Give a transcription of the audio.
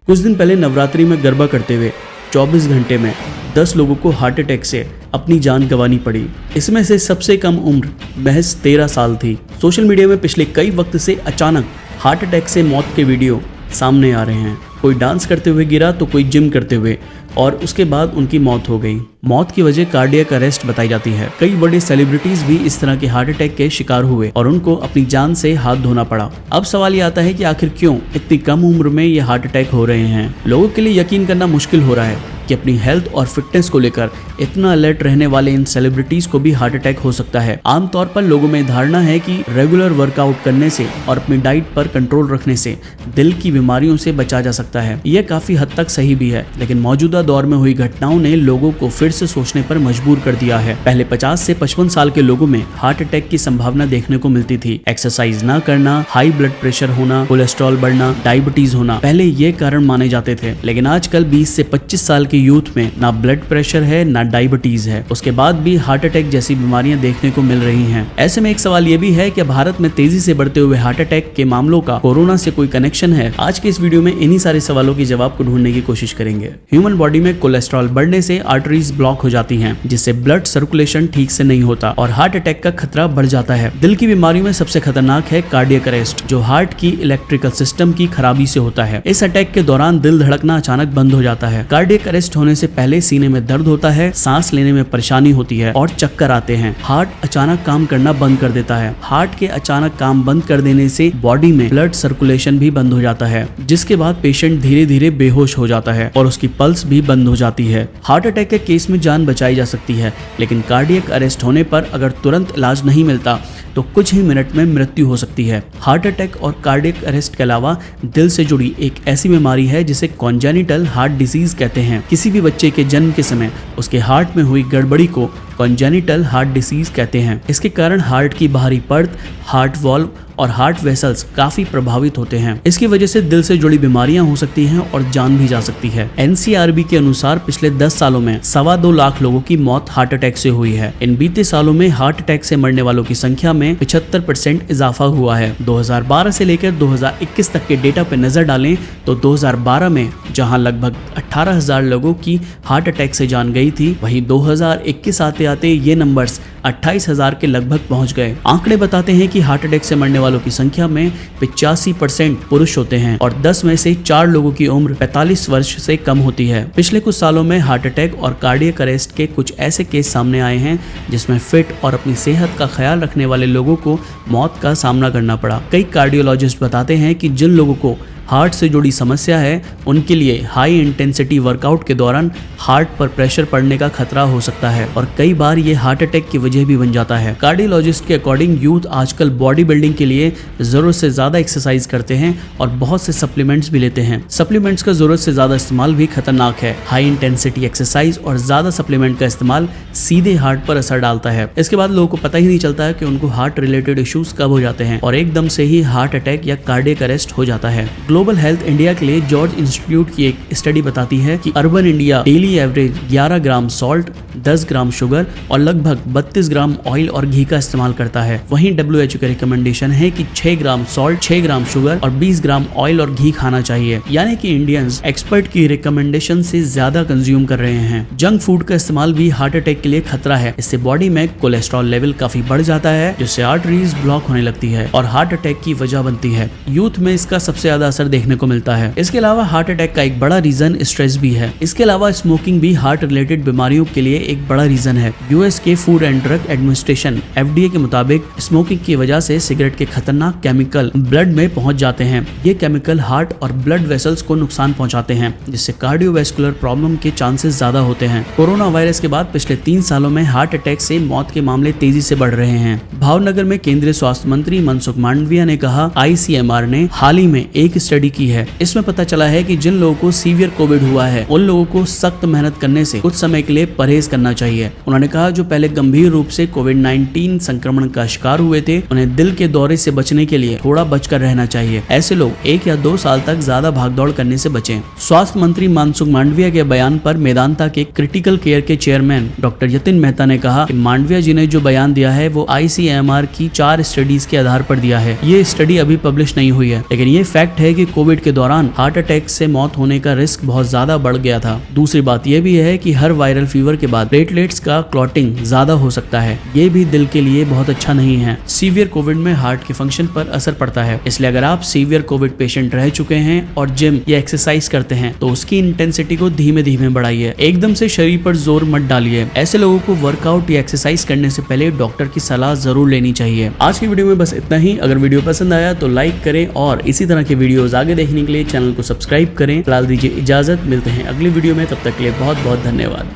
कुछ दिन पहले नवरात्रि में गरबा करते हुए 24 घंटे में 10 लोगों को हार्ट अटैक से अपनी जान गंवानी पड़ी। इसमें से सबसे कम उम्र महज 13 साल थी। सोशल मीडिया में पिछले कई वक्त से अचानक हार्ट अटैक से मौत के वीडियो सामने आ रहे हैं। कोई डांस करते हुए गिरा तो कोई जिम करते हुए, और उसके बाद उनकी मौत हो गई। मौत की वजह कार्डियक अरेस्ट बताई जाती है। कई बड़े सेलिब्रिटीज भी इस तरह के हार्ट अटैक के शिकार हुए और उनको अपनी जान से हाथ धोना पड़ा। अब सवाल ये आता है कि आखिर क्यों इतनी कम उम्र में ये हार्ट अटैक हो रहे हैं। लोगों के लिए यकीन करना मुश्किल हो रहा है कि अपनी हेल्थ और फिटनेस को लेकर इतना अलर्ट रहने वाले इन सेलिब्रिटीज को भी हार्ट अटैक हो सकता है। आमतौर पर लोगों में धारणा है कि रेगुलर वर्कआउट करने से और अपनी डाइट पर कंट्रोल रखने से दिल की बीमारियों से बचा जा सकता है। यह काफी हद तक सही भी है, लेकिन मौजूदा दौर में हुई घटनाओं ने लोगों को फिर से सोचने पर मजबूर कर दिया है। पहले 50 से 55 साल के लोगों में हार्ट अटैक की संभावना देखने को मिलती थी। एक्सरसाइज न करना, हाई ब्लड प्रेशर होना, कोलेस्ट्रॉल बढ़ना, डायबिटीज होना पहले ये कारण माने जाते थे। लेकिन आजकल 20 से 25 साल के यूथ में ना ब्लड प्रेशर है ना डायबिटीज है, उसके बाद भी हार्ट अटैक जैसी बीमारियां देखने को मिल रही हैं। ऐसे में एक सवाल ये भी है कि भारत में तेजी से बढ़ते हुए हार्ट अटैक के मामलों का कोरोना से कोई कनेक्शन है? आज के इस वीडियो में इन्हीं सारे सवालों के जवाब को ढूंढने की कोशिश करेंगे। ह्यूमन बॉडी में कोलेस्ट्रॉल बढ़ने से आर्टरीज ब्लॉक हो जाती हैं, जिससे ब्लड सर्कुलेशन ठीक से नहीं होता और हार्ट अटैक का खतरा बढ़ जाता है। दिल की बीमारियों में सबसे खतरनाक है कार्डियक अरेस्ट, जो हार्ट की इलेक्ट्रिकल सिस्टम की खराबी से होता है। इस अटैक के दौरान दिल धड़कना अचानक बंद हो जाता है। कार्डियक अरेस्ट होने से पहले सीने में दर्द होता है, सांस लेने में परेशानी होती है और चक्कर आते हैं। हार्ट अचानक काम करना बंद कर देता है। हार्ट के अचानक काम बंद कर देने से बॉडी में ब्लड सर्कुलेशन भी बंद हो जाता है, जिसके बाद पेशेंट धीरे धीरे बेहोश हो जाता है और उसकी पल्स भी बंद हो जाती है। हार्ट अटैक के केस में जान बचाई जा सकती है, लेकिन कार्डियक अरेस्ट होने पर अगर तुरंत इलाज नहीं मिलता तो कुछ ही मिनट में मृत्यु हो सकती है। हार्ट अटैक और कार्डियक अरेस्ट के अलावा दिल से जुड़ी एक ऐसी बीमारी है जिसे कॉन्जेनिटल हार्ट डिजीज कहते हैं। किसी भी बच्चे के जन्म के समय उसके हार्ट में हुई गड़बड़ी को कॉन्जेनिटल हार्ट डिसीज कहते हैं। इसके कारण हार्ट की बाहरी परत, हार्ट वाल्व और हार्ट वेसल्स काफी प्रभावित होते हैं। इसकी वजह से दिल से जुड़ी बीमारियां हो सकती हैं और जान भी जा सकती है। NCRB के अनुसार पिछले 10 सालों में 2.25 लाख लोगों की मौत हार्ट अटैक से हुई है। इन बीते सालों में हार्ट अटैक से मरने वालों की संख्या में 75% इजाफा हुआ है। 2012 से लेकर 2021 तक के डेटा पर नजर डालें तो 2012 में जहां लगभग 18,000 लोगों की हार्ट अटैक से जान गई थी, वहीं 2021 आते आते ये नंबर्स 28,000 के लगभग पहुंच गए। आंकड़े बताते हैं कि हार्ट अटैक से मरने वालों की संख्या में 85% पुरुष होते हैं और 10 में से 4 लोगों की उम्र 45 वर्ष से कम होती है। पिछले कुछ सालों में हार्ट अटैक और कार्डियक अरेस्ट के कुछ ऐसे केस सामने आए हैं जिसमें फिट और अपनी सेहत का ख्याल रखने वाले लोगों को मौत का सामना करना पड़ा। कई कार्डियोलॉजिस्ट बताते हैं कि जिन लोगों को हार्ट से जुड़ी समस्या है उनके लिए हाई इंटेंसिटी वर्कआउट के दौरान हार्ट पर प्रेशर पड़ने का खतरा हो सकता है और कई बार ये हार्ट अटैक की वजह भी बन जाता है। कार्डियोलॉजिस्ट के अकॉर्डिंग यूथ आजकल बॉडी बिल्डिंग के लिए जरूरत से ज्यादा एक्सरसाइज करते हैं और बहुत से सप्लीमेंट्स भी लेते हैं। सप्लीमेंट्स का जरूरत से ज्यादा इस्तेमाल भी खतरनाक है। हाई इंटेंसिटी एक्सरसाइज और ज्यादा सप्लीमेंट का इस्तेमाल सीधे हार्ट पर असर डालता है। इसके बाद लोगों को पता ही नहीं चलता है कि उनको हार्ट रिलेटेड इश्यूज कब हो जाते हैं और एकदम से ही हार्ट अटैक या कार्डियक अरेस्ट हो जाता है। ग्लोबल हेल्थ इंडिया के लिए जॉर्ज इंस्टीट्यूट की एक स्टडी बताती है कि अर्बन इंडिया डेली एवरेज 11 ग्राम सॉल्ट, 10 ग्राम शुगर और लगभग 32 ग्राम ऑयल और घी का इस्तेमाल करता है। वहीं WHO का रिकमेंडेशन है कि 6 ग्राम सॉल्ट, 6 ग्राम शुगर और 20 ग्राम ऑयल और घी खाना चाहिए। यानी कि इंडियंस एक्सपर्ट की रिकमेंडेशन से ज्यादा कंज्यूम कर रहे हैं। जंक फूड का इस्तेमाल भी हार्ट अटैक के लिए खतरा है। इससे बॉडी में कोलेस्ट्रॉल लेवल काफी बढ़ जाता है, जिससे आर्टरीज ब्लॉक होने लगती है और हार्ट अटैक की वजह बनती है। यूथ में इसका सबसे ज्यादा असर देखने को मिलता है। इसके अलावा हार्ट अटैक का एक बड़ा रीजन स्ट्रेस भी है। इसके अलावा स्मोकिंग भी हार्ट रिलेटेड बीमारियों के लिए एक बड़ा रीजन है। US के food and drug administration FDA के मुताबिक स्मोकिंग की वजह से सिगरेट के खतरनाक केमिकल ब्लड में पहुंच जाते हैं। ये केमिकल हार्ट और ब्लड वेसल्स को नुकसान पहुंचाते हैं, जिससे कार्डियोवैस्कुलर प्रॉब्लम के चांसेस ज्यादा होते हैं। कोरोना वायरस के बाद पिछले 3 सालों में हार्ट अटैक से मौत के मामले तेजी से बढ़ रहे हैं। भावनगर में केंद्रीय स्वास्थ्य मंत्री मनसुख मांडविया ने कहा, ICMR ने हाल ही में एक स्टडी की है। इसमें पता चला है कि जिन लोगों को सीवियर कोविड हुआ है उन लोगों को सख्त मेहनत करने से कुछ समय के लिए परहेज करना जानना चाहिए। उन्होंने कहा जो पहले गंभीर रूप से कोविड-19 संक्रमण का शिकार हुए थे उन्हें दिल के दौरे से बचने के लिए थोड़ा बचकर रहना चाहिए। ऐसे लोग 1 या 2 साल तक ज्यादा भागदौड़ करने से बचें। स्वास्थ्य मंत्री मनसुख मांडविया के बयान पर मेदांता के क्रिटिकल केयर के चेयरमैन डॉक्टर यतिन मेहता ने कहा कि मांडविया जी ने जो बयान दिया है वो ICMR की 4 स्टडीज के आधार पर दिया है। ये स्टडी अभी पब्लिश नहीं हुई है, लेकिन ये फैक्ट है कि कोविड के दौरान हार्ट अटैक से मौत होने का रिस्क बहुत ज्यादा बढ़ गया था। दूसरी बात यह भी है कि हर वायरल फीवर के बाद प्लेटलेट्स का क्लॉटिंग ज्यादा हो सकता है। ये भी दिल के लिए बहुत अच्छा नहीं है। सीवियर कोविड में हार्ट के फंक्शन पर असर पड़ता है, इसलिए अगर आप सीवियर कोविड पेशेंट रह चुके हैं और जिम या एक्सरसाइज करते हैं तो उसकी इंटेंसिटी को धीमे धीमे बढ़ाइए। एकदम से शरीर पर जोर मत डालिए। ऐसे लोगों को वर्कआउट या एक्सरसाइज करने से पहले डॉक्टर की सलाह जरूर लेनी चाहिए। आज की वीडियो में बस इतना ही। अगर वीडियो पसंद आया तो लाइक करें और इसी तरह के वीडियोस आगे देखने के लिए चैनल को सब्सक्राइब करें। फिलहाल दीजिए इजाजत, मिलते हैं अगली वीडियो में, तब तक के लिए बहुत बहुत धन्यवाद।